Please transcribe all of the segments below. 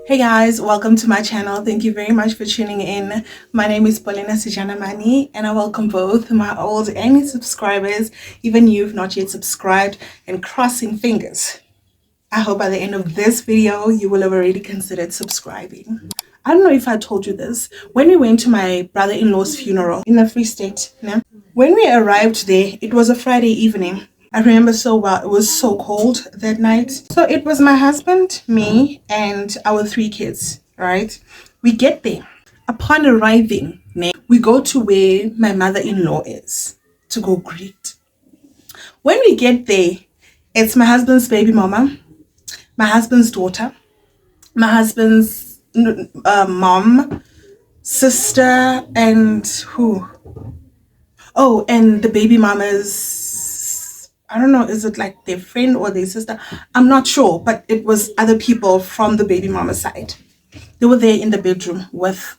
Hey guys, welcome to my channel. Thank you very much for tuning in. My name is Paulina Sijanamani and I welcome both my old and new subscribers, even you if not yet subscribed, and crossing fingers. I hope by the end of this video you will have already considered subscribing. I don't know if I told you this. When we went to my brother-in-law's funeral in the Free State, when we arrived there, it was a Friday evening. I remember so well. It was so cold that night. So it was my husband, me, and our 3 kids, right? We get there. Upon arriving, we go to where my mother-in-law is to go greet. When we get there, it's my husband's baby mama, my husband's daughter, my husband's mom, sister, and who? Oh, and the baby mama's, I don't know, is it like their friend or their sister? I'm not sure, but it was other people from the baby mama side. They were there in the bedroom with,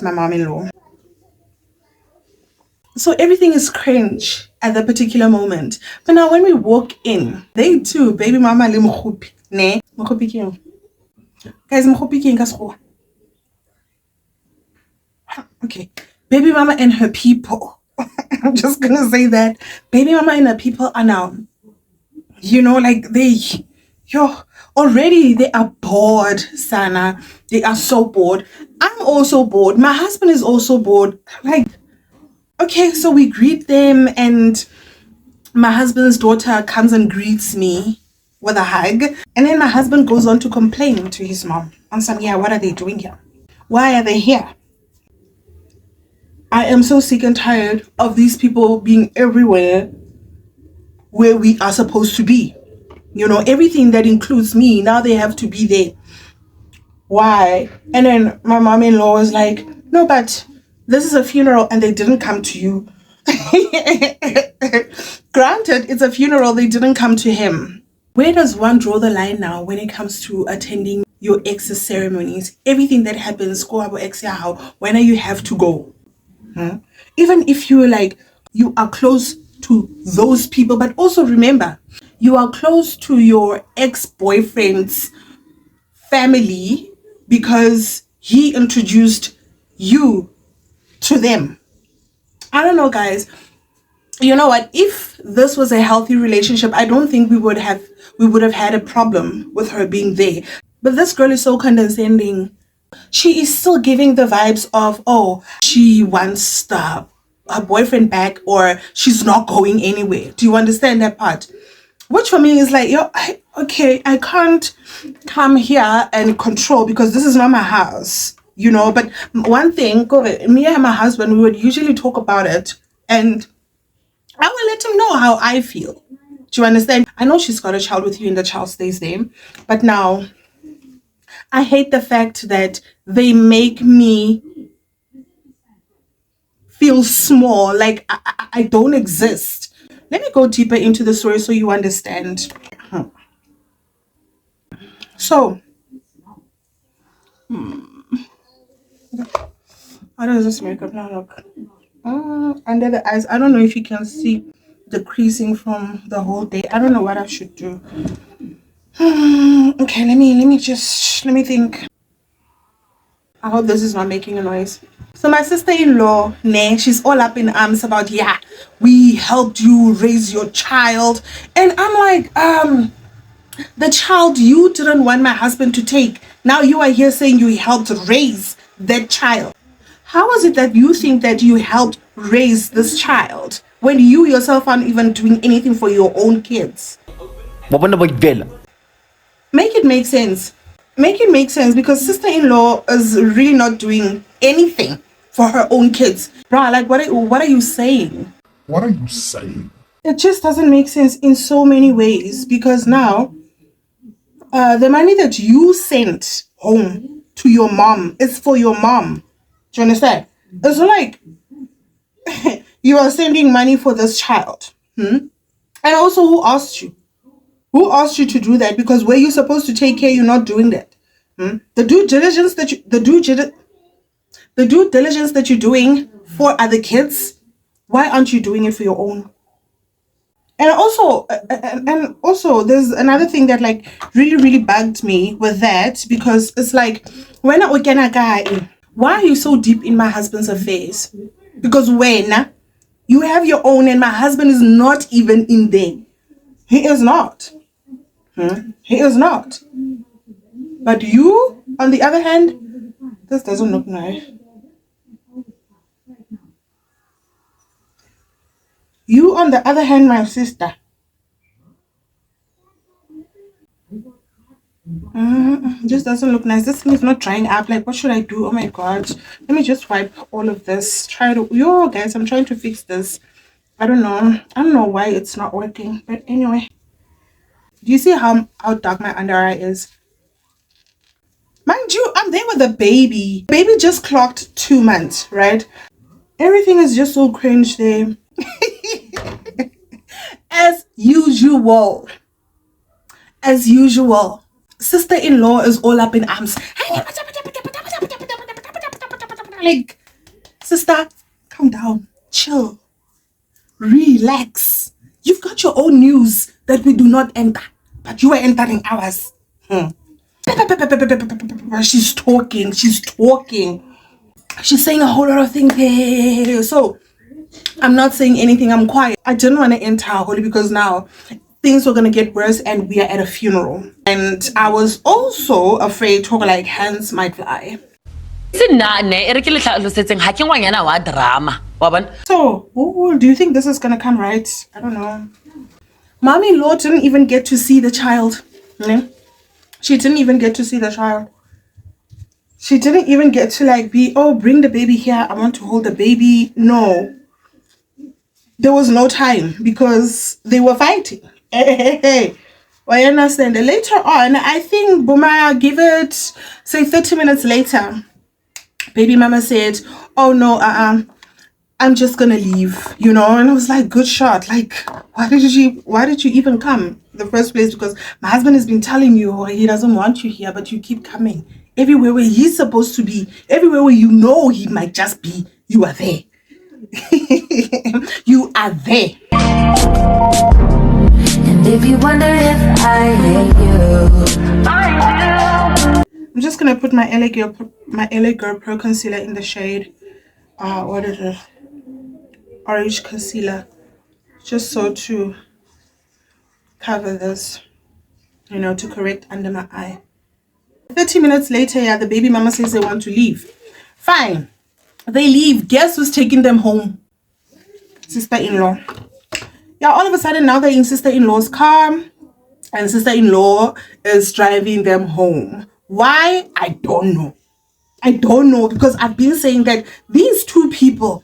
my mom-in-law. So everything is cringe at that particular moment. But now when we walk in, they too, baby mama le mokhupi, ne? Mokhupi ke eng? Guys, mokhupi ke eng ka sekgowa? Okay. Baby mama and her people. I'm just gonna say that. Baby mama and her people are now, like already they are bored, Sana. They are so bored. I'm also bored. My husband is also bored. Like, okay, so we greet them and my husband's daughter comes and greets me with a hug. And then my husband goes on to complain to his mom on some, what are they doing here? Why are they here? I am so sick and tired of these people being everywhere where we are supposed to be. Everything that includes me, now they have to be there. Why? And then my mom-in-law was like, no, but this is a funeral and they didn't come to you. Granted, it's a funeral, they didn't come to him. Where does one draw the line now when it comes to attending your ex's ceremonies? Everything that happens, when you have to go. Even if you are close to those people, but also remember, you are close to your ex-boyfriend's family because he introduced you to them. I don't know, guys. You know what? If this was a healthy relationship, I don't think we would have had a problem with her being there. But this girl is so condescending. She is still giving the vibes of, she wants her boyfriend back or she's not going anywhere. Do you understand that part? Which for me is like, I can't come here and control because this is not my house, But one thing, me and my husband, we would usually talk about it and I will let him know how I feel. Do you understand? I know she's got a child with you and the child stays there, but now I hate the fact that they make me feel small, like I don't exist. Let me go deeper into the story so you understand. So, how does this makeup now look? Under the eyes, I don't know if you can see the creasing from the whole day. I don't know what I should do. Okay, let me think. I hope this is not making a noise. So my sister-in-law, she's all up in arms about, we helped you raise your child. And I'm like, the child you didn't want my husband to take. Now you are here saying you helped raise that child. How is it that you think that you helped raise this child when you yourself aren't even doing anything for your own kids? Make it make sense. Make it make sense because sister-in-law is really not doing anything for her own kids. Bruh, like what are you saying? What are you saying? It just doesn't make sense in so many ways because now the money that you sent home to your mom is for your mom. Do you understand? It's like you are sending money for this child. And also, who asked you? Who asked you to do that? Because were you supposed to take care, you're not doing that. The due diligence that you're doing for other kids, why aren't you doing it for your own? And also there's another thing that like really bugged me with that, because it's like, when I can a guy, why are you so deep in my husband's affairs? Because when you have your own and my husband is not even in there. He is not. He is not. But you, on the other hand, this doesn't look nice. You, on the other hand, my sister. Just doesn't look nice. This thing is not drying up. Like, what should I do? Oh my god. Let me just wipe all of this. Yo, guys, I'm trying to fix this. I don't know. I don't know why it's not working. But anyway. Do you see how dark my under eye is? Mind you, I'm there with a baby. Baby just clocked 2 months, right? Everything is just so cringe there. As usual. As usual. Sister-in-law is all up in arms. Like, sister, calm down. Chill. Relax. You've got your own news that we do not enter, but you are entering ours. She's talking. She's saying a whole lot of things here. So I'm not saying anything. I'm quiet. I didn't want to enter Holy because now things were gonna get worse and we are at a funeral. And I was also afraid to like hands might fly. So, do you think this is gonna come right? I don't know. Mommy-in-law didn't even get to see the child. She didn't even get to see the child. She didn't even get to like be, oh, bring the baby here. I want to hold the baby. No. There was no time because they were fighting. Hey. Well, I understand. Later on, I think Buma give it, say 30 minutes later, baby mama said, oh no, I'm just gonna leave, you know. And I was like, good shot. Like, why did you even come in the first place? Because my husband has been telling you he doesn't want you here, but you keep coming. Everywhere where he's supposed to be, everywhere where you know he might just be, you are there. You are there. And if you wonder if I hate you, I do. I'm just gonna put my LA Girl Pro Concealer in the shade. What is it? Orange concealer, just so to cover this, you know, to correct under my eye. 30 minutes later, yeah, the baby mama says they want to leave. Fine, they leave. Guess who's taking them home? Sister-in-law. Yeah, all of a sudden now they're in sister-in-law's car and sister-in-law is driving them home. Why? I don't know. I don't know, because I've been saying that these two people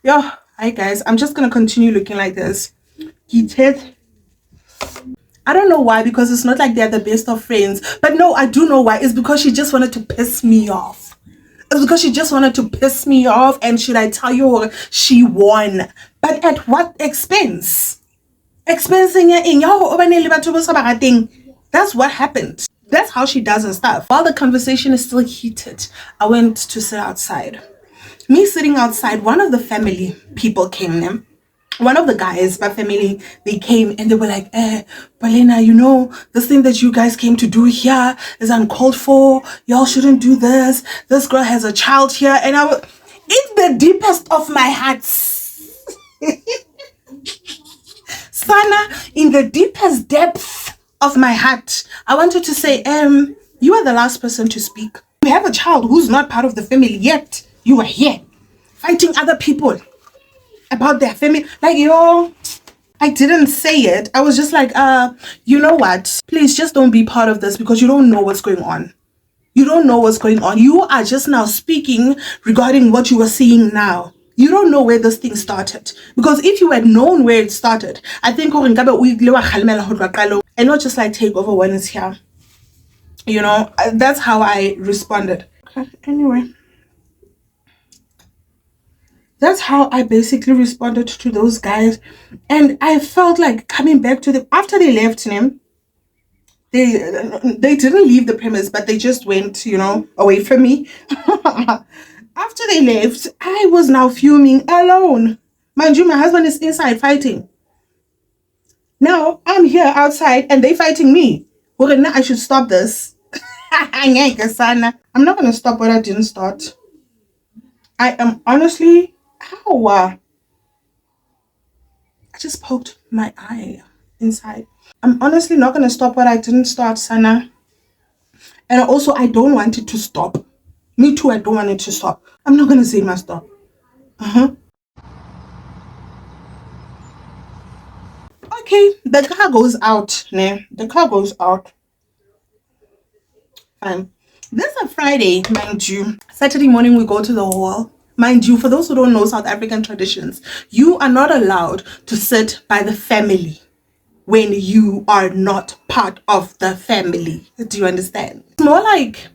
Yo, hi guys, I'm just gonna continue looking like this. I don't know why, because it's not like they're the best of friends, but no, I do know why. It's because she just wanted to piss me off. It's because she just wanted to piss me off, and should I tell you, she won, but at what expense? That's what happened. That's how she does her stuff. While the conversation is still heated, I went to sit outside. Me sitting outside, one of the family people came in. One of the guys, my family, they came and they were like, Balena, you know, this thing that you guys came to do here is uncalled for. Y'all shouldn't do this. This girl has a child here. And I was, in the deepest of my heart, Sana, in the deepest depth of my heart, I wanted to say, you are the last person to speak. You have a child who's not part of the family yet. You are here fighting other people about their family. Like, yo, I didn't say it. I was just like, you know what? Please just don't be part of this, because you don't know what's going on. You don't know what's going on. You are just now speaking regarding what you are seeing now. You don't know where this thing started. Because if you had known where it started, I think and not just like take over when it's here. You know, that's how I responded. Okay, anyway. That's how I basically responded to those guys. And I felt like coming back to them after they left him. they didn't leave the premise, but they just went, away from me. After they left, I was now fuming alone. Mind you, my husband is inside fighting. Now I'm here outside and they fighting me. Well, now I should stop this. I'm not gonna stop what I didn't start. I am honestly, ow, I just poked my eye inside. I'm honestly not gonna stop what I didn't start, Sana. And also, I don't want it to stop. Me too, I don't want it to stop. I'm not gonna say my stop. Okay, the car goes out. The car goes out. Fine. This is a Friday, mind you. Saturday morning, we go to the hall. Mind you, for those who don't know South African traditions, you are not allowed to sit by the family when you are not part of the family. Do you understand? It's more like,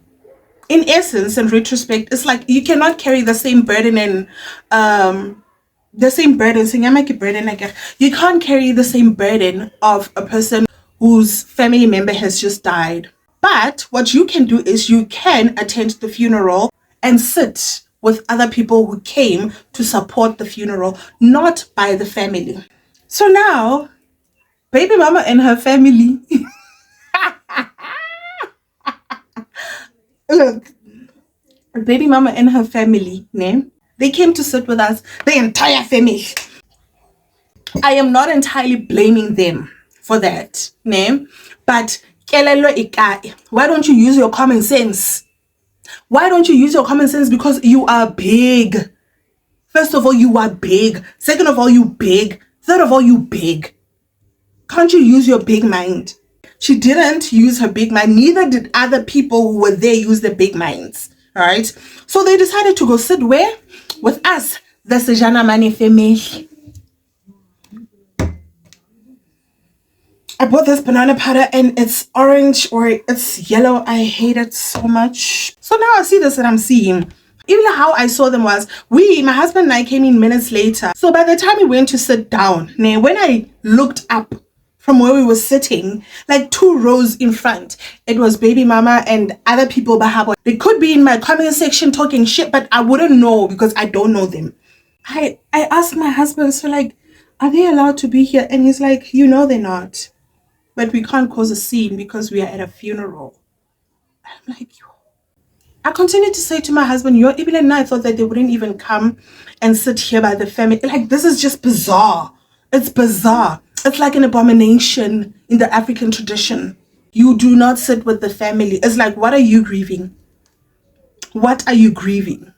in essence and retrospect, it's like you cannot carry the same burden and you can't carry the same burden of a person whose family member has just died. But what you can do is you can attend the funeral and sit with other people who came to support the funeral, not by the family. So now, baby mama and her family, look, baby mama and her family, they came to sit with us, the entire family. I am not entirely blaming them for that, but why don't you use your common sense? Why don't you use your common sense? Because you are big. First of all, you are big. Second of all, you big. Third of all, you big. Can't you use your big mind? She didn't use her big mind. Neither did other people who were there use their big minds. All right. So they decided to go sit where? With us, the Sejana Mane family. I bought this banana powder and it's orange or it's yellow. I hate it so much. So now I see this and I'm seeing. Even how I saw them was, my husband and I came in minutes later. So by the time we went to sit down, when I looked up from where we were sitting, like 2 rows in front, it was baby mama and other people bahabo. They could be in my comment section talking shit, but I wouldn't know because I don't know them. I asked my husband, so like, are they allowed to be here? And he's like, they're not. But we can't cause a scene because we are at a funeral. I'm like, I continued to say to my husband, even and I thought that they wouldn't even come and sit here by the family. Like, this is just bizarre. It's bizarre. It's like an abomination in the African tradition. You do not sit with the family. It's like, what are you grieving? What are you grieving?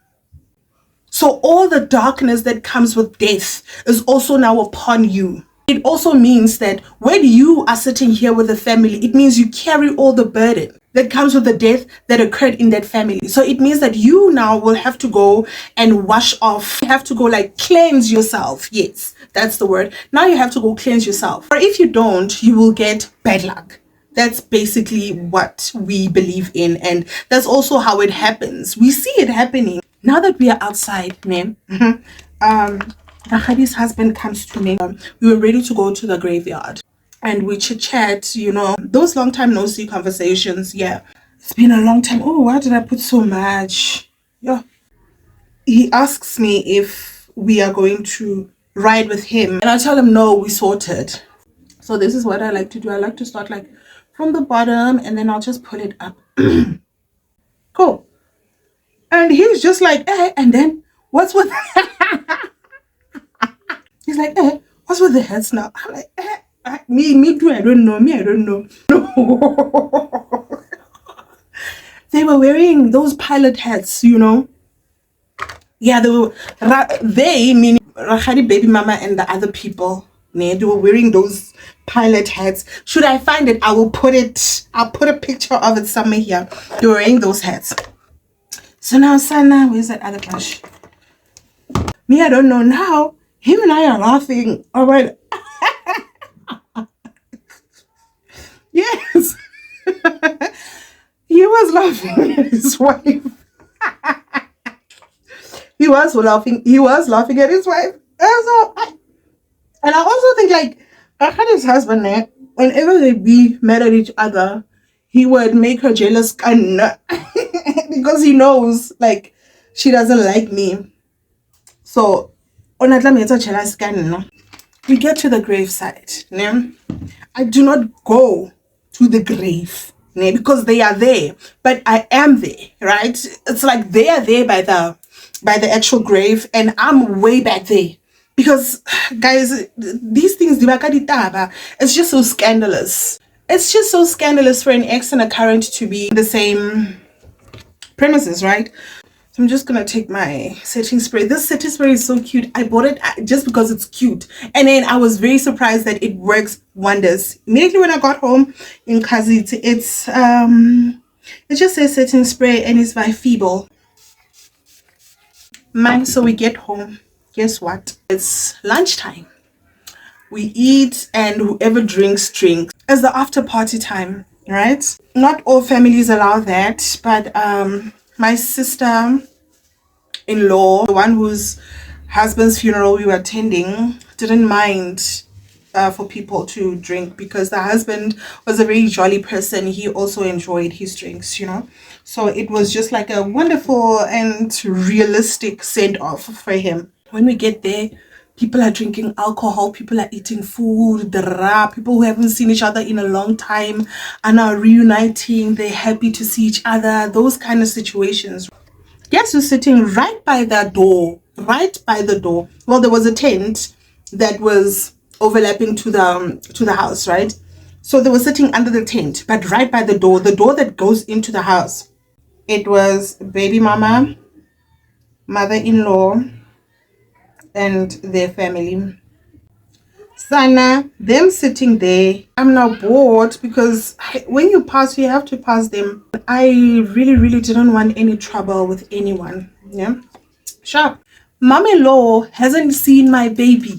So all the darkness that comes with death is also now upon you. It also means that when you are sitting here with the family, it means you carry all the burden that comes with the death that occurred in that family. So it means that you now will have to go and wash off. You have to go like cleanse yourself. Yes, that's the word. Now you have to go cleanse yourself. Or if you don't, you will get bad luck. That's basically what we believe in. And that's also how it happens. We see it happening. Now that we are outside, Rahadi's husband comes to me. We were ready to go to the graveyard and we chit chat, those long time no see conversations. Yeah, it's been a long time. Oh, why did I put so much? Yeah. He asks me if we are going to ride with him and I tell him no, we sorted. So this is what I like to do. I like to start like from the bottom and then I'll just pull it up. Cool. And he's just like, and then what's with he's like, what's with the heads now? I'm like, me too, I don't know. I don't know. No. They were wearing those pilot hats, Yeah, they meaning Rahadi, baby mama, and the other people. They were wearing those pilot hats. Should I find it? I'll put a picture of it somewhere here. They were wearing those hats. So now, Sana, where's that other brush? Me, I don't know now. Him and I are laughing. All right. Yes. He was laughing at his wife. He was laughing at his wife. And I also think like I had his husband there. Whenever they be mad at each other, he would make her jealous because he knows like she doesn't like me. So we get to the graveside. Ne? I do not go to the grave, ne? Because they are there, but I am there, right? It's like they are there by the actual grave, and I'm way back there. Because guys, these things, it's just so scandalous. It's just so scandalous for an ex and a current to be in the same premises, right? So I'm just gonna take my setting spray. This setting spray is so cute. I bought it just because it's cute, and then I was very surprised that it works wonders. Immediately when I got home in Kazit, it just says setting spray and it's by Feeble. Man, so we get home. Guess what? It's lunchtime. We eat, and whoever drinks. It's the after party time, right? Not all families allow that, but my sister-in-law, the one whose husband's funeral we were attending, didn't mind for people to drink because the husband was a very jolly person. He also enjoyed his drinks, you know. So it was just like a wonderful and realistic send-off for him. When we get there, people are drinking alcohol, people are eating food, people who haven't seen each other in a long time are now reuniting, they're happy to see each other, those kind of situations. Guess who's sitting right by the door? Well, there was a tent that was overlapping to the house, right? So they were sitting under the tent, but right by the door that goes into the house. It was baby mama, mother-in-law, and their family. Sana, them sitting there. I'm now bored because when you pass, you have to pass them. I really didn't want any trouble with anyone. Yeah, sharp. Mom-in-law hasn't seen my baby.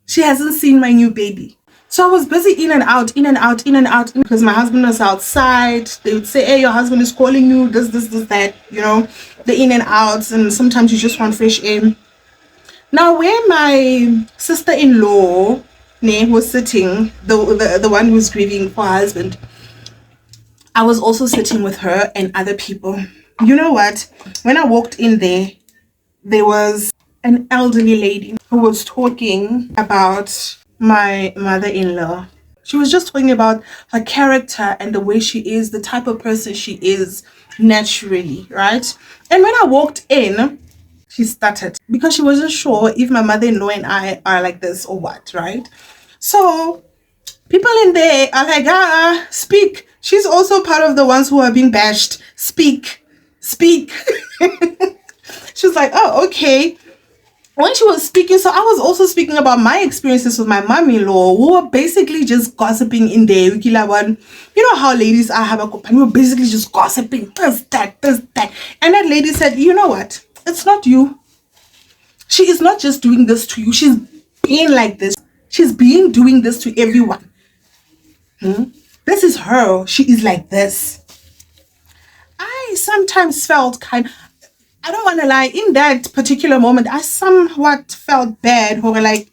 She hasn't seen my new baby. So I was busy in and out, because my husband was outside. They would say, hey, your husband is calling you, this, that, you know, the in and outs, and sometimes you just want fresh air. Now, where my sister-in-law was sitting, the one who's grieving for her husband, I was also sitting with her and other people. You know what? When I walked in there was an elderly lady who was talking about my mother-in-law. She was just talking about her character and the way she is, the type of person she is naturally, right? And when I walked in, she started because she wasn't sure if my mother-in-law and I are like this or what, right? So people in there are like, speak. She's also part of the ones who are being bashed. Speak. She was like, oh, okay. When she was speaking, so I was also speaking about my experiences with my mom-in-law, who were basically just gossiping in there. You know how ladies are, we were basically just gossiping, this, that. And that lady said, you know what? It's not you. She is not just doing this to you. She's being like this. She's doing this to everyone. This is her. She is like this. I sometimes felt I don't want to lie, in that particular moment, I somewhat felt bad. Or like,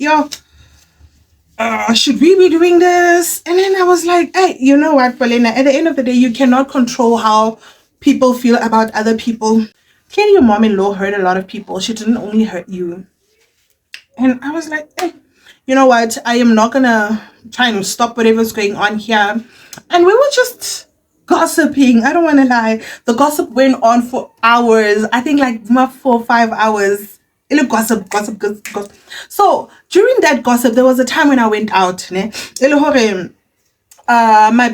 should we be doing this? And then I was like, hey, you know what, Paulina? At the end of the day, you cannot control how people feel about other people. Clearly, your mom-in-law hurt a lot of people. She didn't only hurt you. And I was like, hey, you know what? I am not going to try and stop whatever's going on here. And we were just gossiping. I don't want to lie. The gossip went on for hours. I think like 4 or 5 hours. Gossip. So during that gossip, there was a time when I went out. My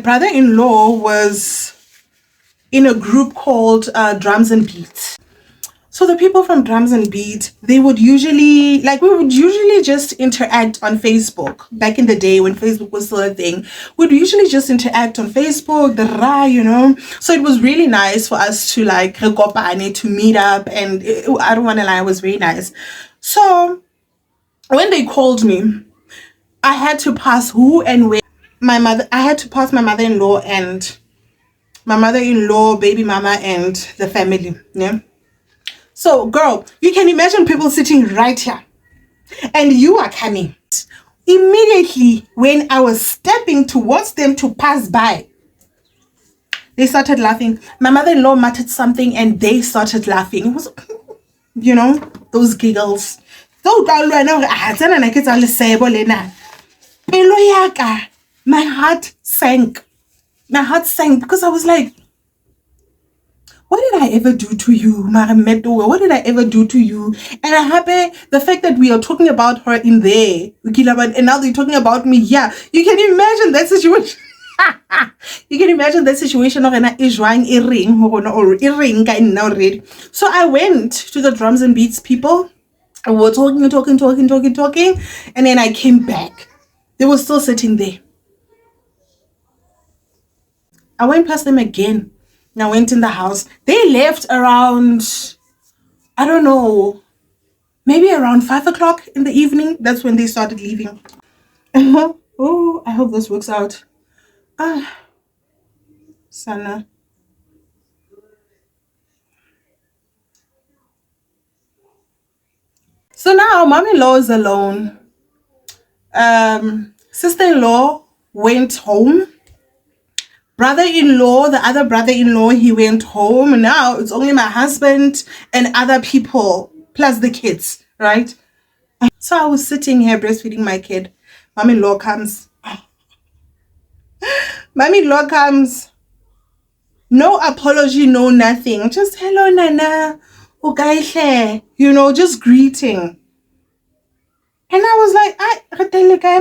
brother-in-law was in a group called Drums and Beats. So the people from Drums and Beat, we would usually just interact on Facebook. Back in the day when Facebook was still a thing, we'd usually just interact on Facebook, you know. So it was really nice for us to to meet up, and I don't want to lie, it was very nice. So when they called me, I had to pass who and where. I had to pass my mother-in-law and my mother-in-law, baby mama, and the family. Yeah. So, girl, you can imagine people sitting right here and you are coming. Immediately when I was stepping towards them to pass by, They started laughing. My mother-in-law muttered something and they started laughing. It was, you know, those giggles. So my heart sank. My heart sank because I was like, what did I ever do to you, Marameto? What did I ever do to you? And I'm happy the fact that we are talking about her in there, and now they're talking about me. Yeah, you can imagine that situation. You can imagine that situation. So I went to the drums and beats people. We were talking, and then I came back. They were still sitting there. I went past them again. And I went in the house. They left around, I don't know, maybe around 5 o'clock in the evening. That's when they started leaving. Oh, I hope this works out. Sana. So now mom-in-law is alone. Sister-in-law went home. Brother-in-law, the other brother-in-law, he went home. Now it's only my husband and other people, plus the kids, right? So I was sitting here breastfeeding my kid. Mom-in-law comes. Mom-in-law comes. No apology, no nothing. Just hello, Nana. Okay, you know, just greeting. And I was like,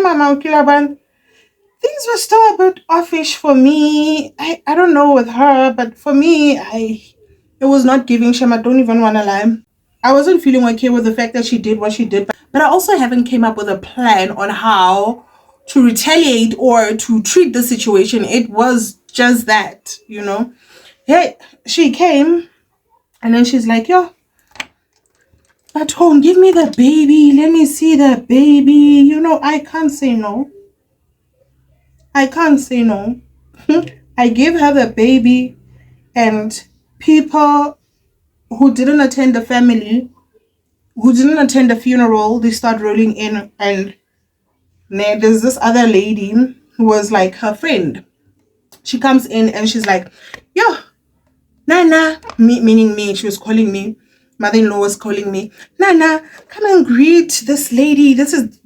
Mama, things were still a bit offish for me. I don't know with her, but for me, it was not giving shame. I don't even want to lie. I wasn't feeling okay with the fact that she did what she did, but I also haven't came up with a plan on how to retaliate or to treat the situation. It was just that, you know. Hey, she came and then she's like, yo, at home, give me the baby. Let me see the baby. You know, I can't say no. I can't say no. I gave her the baby, and people who didn't attend the family, who didn't attend the funeral, they start rolling in, and there's this other lady who was like her friend. She comes in and she's like, yo, Nana, meaning me, she was calling me. Mother-in-law was calling me, Nana, come and greet this lady. This is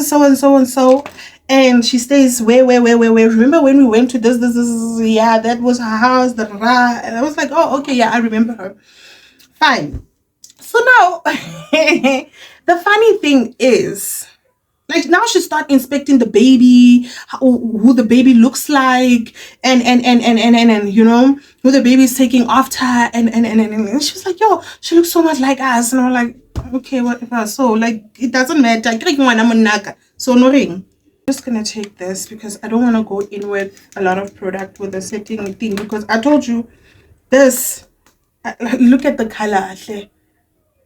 so and so and so. And she stays where. Remember when we went to this, yeah, that was her house, and I was like, oh, okay, yeah, I remember her. Fine. So now, the funny thing is, like now she start inspecting the baby, who the baby looks like, and you know who the baby is taking after, and she was like, yo, she looks so much like us, and I'm like, okay, whatever. So like it doesn't matter. So no ring. Just gonna take this because I don't want to go in with a lot of product with the setting thing, because I told you this. Look at the color.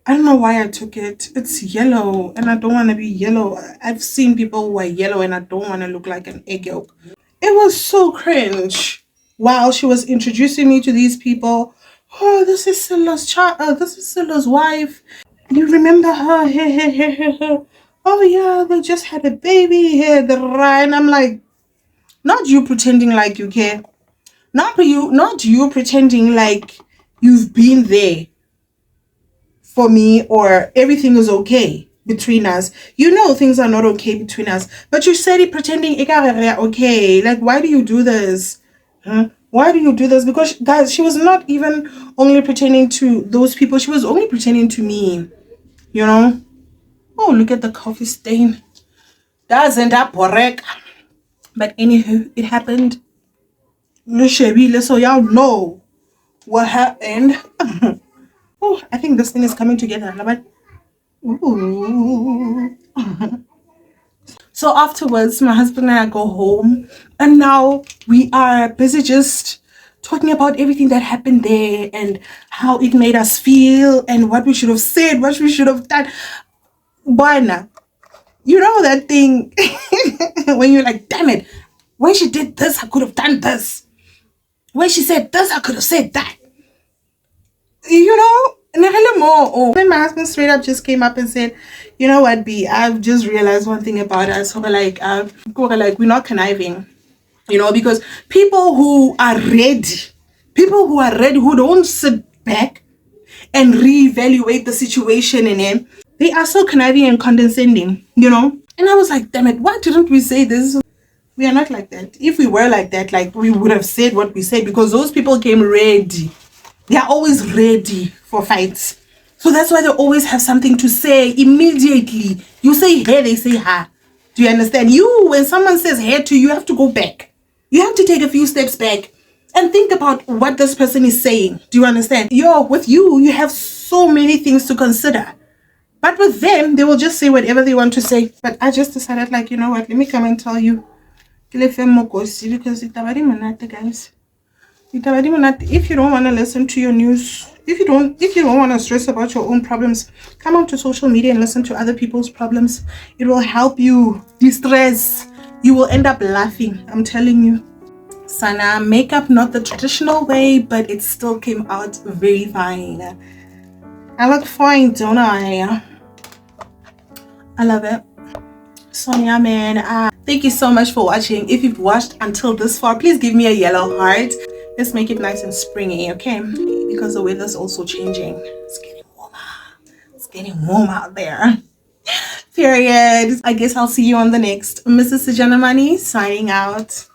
I don't know why I took it. It's yellow and I don't want to be yellow. I've seen people who are yellow and I don't want to look like an egg yolk. It was so cringe. While she was introducing me to these people, oh, this is Sila's child. This is Sila's wife. You remember her? Oh yeah, they just had a baby here. And I'm like, not you pretending like you care. Not you pretending like you've been there for me or everything is okay between us. You know things are not okay between us, but you said it pretending okay. Like, why do you do this? Huh? Why do you do this? Because guys, she was not even only pretending to those people, she was only pretending to me, you know. Oh, look at the coffee stain. Doesn't that porek? But anywho, it happened. So y'all know what happened. Oh, I think this thing is coming together. Ooh. So afterwards, my husband and I go home, and now we are busy just talking about everything that happened there and how it made us feel and what we should have said, what we should have done. Buena, you know that thing when you're like, damn it, when she did this, I could have done this. When she said this, I could have said that. You know? Then my husband straight up just came up and said, you know what, B, I've just realized one thing about us. So we're like, we're not conniving. because people who are ready, who don't sit back and reevaluate the situation in him, they are so conniving and condescending. And I was like, damn it, why didn't we say this? We are not like that. If we were like that, like, we would have said what we said, because those people came ready. They are always ready for fights. So that's why they always have something to say immediately. You say hey, they say ha. Do you understand? When someone says hey to you, you have to go back. You have to take a few steps back and think about what this person is saying. Do you understand? With you have so many things to consider. But with them, they will just say whatever they want to say. But I just decided, like, you know what? Let me come and tell you. Because it's already monate, guys. If you don't want to listen to your news, if you don't want to stress about your own problems, come onto social media and listen to other people's problems. It will help you de-stress. You will end up laughing, I'm telling you. Sana, makeup not the traditional way, but it still came out very fine. I look fine, don't I? I love it. Sonia, man, thank you so much for watching. If you've watched until this far, please give me a yellow heart. Let's make it nice and springy, okay? Because the weather's also changing. It's getting warmer. It's getting warm out there. Period. I guess I'll see you on the next. Mrs. Sijanamani signing out.